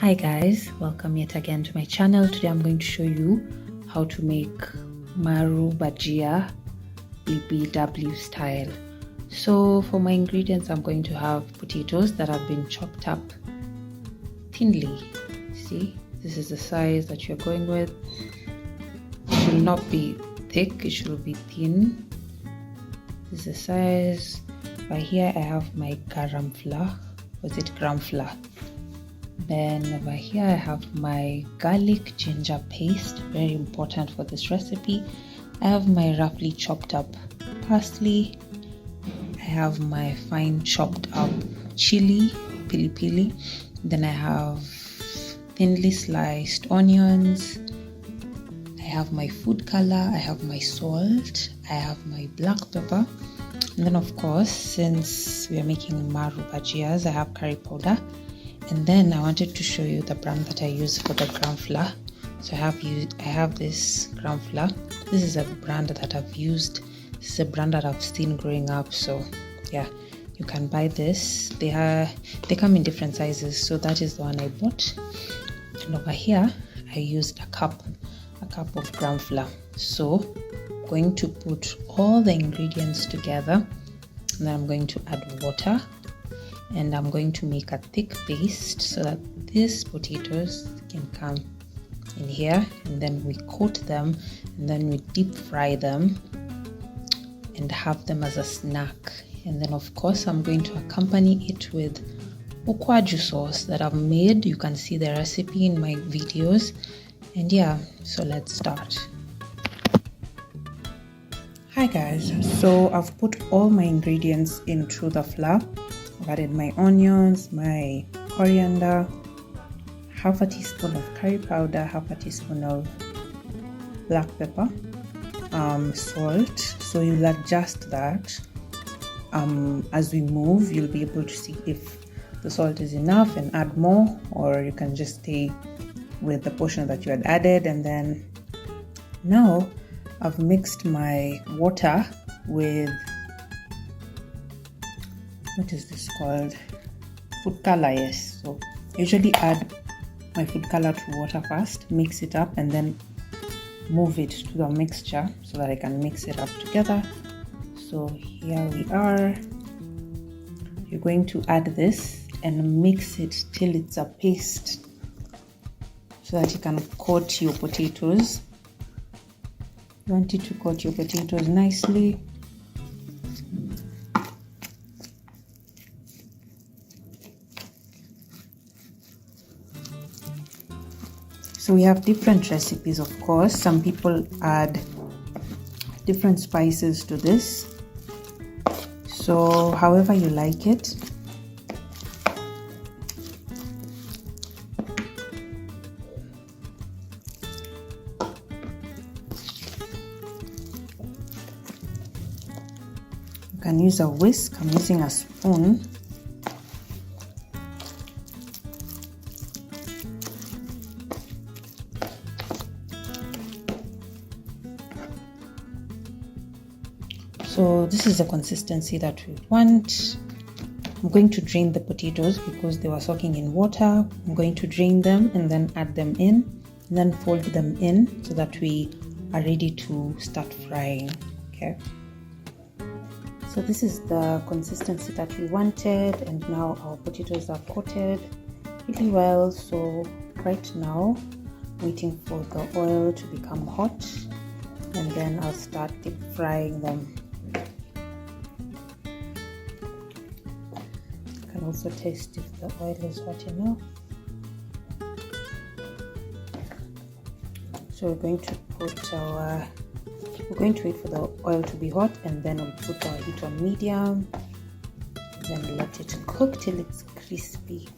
Hi guys, welcome yet again to my channel. Today I'm going to show you how to make Maru Bhajia BBW style. So for my ingredients, I'm going to have potatoes that have been chopped up thinly. See, this is the size that you're going with. It should not be thick, it should be thin. This is the size. Right here I have my garam flour. Was it gram flour? Then over here I have my garlic ginger paste, very important for this recipe. I have my roughly chopped up parsley. I have my fine chopped up chili, pili pili. Then I have thinly sliced onions. I have my food color, I have my salt, I have my black pepper. And then of course, since we are making Maru Bhajias, I have curry powder. And then I wanted to show you the brand that I use for the gram flour. So I have this gram flour. This is a brand that I've used. This is a brand that I've seen growing up. So yeah, you can buy this. They come in different sizes. So that is the one I bought. And over here, I used a cup of gram flour. So I'm going to put all the ingredients together. And then I'm going to add water. And I'm going to make a thick paste so that these potatoes can come in here, and then we coat them and then we deep fry them and have them as a snack. And then of course I'm going to accompany it with ukwaju sauce that I've made. You can see the recipe in my videos. And yeah, so let's start. Hi guys, so I've put all my ingredients into the flour. I've added my onions, my coriander, half a teaspoon of curry powder, half a teaspoon of black pepper, salt. So you'll adjust that as we move. You'll be able to see if the salt is enough and add more, or you can just stay with the portion that you had added. And then now I've mixed my water with, what is this called? Food color, yes. So I usually add my food color to water first, mix it up, and then move it to the mixture so that I can mix it up together. So here we are. You're going to add this and mix it till it's a paste so that you can coat your potatoes. You want it to coat your potatoes nicely. So we have different recipes, of course. Some people add different spices to this. So however you like it. You can use a whisk. I'm using a spoon. So this is the consistency that we want. I'm going to drain the potatoes because they were soaking in water. I'm going to drain them and then add them in, and then fold them in so that we are ready to start frying. Okay. So this is the consistency that we wanted, and now our potatoes are coated really well. So right now, waiting for the oil to become hot, and then I'll start deep frying them. Also taste if the oil is hot enough. So we're going to wait for the oil to be hot, and then we'll put our heat on medium, then let it cook till it's crispy.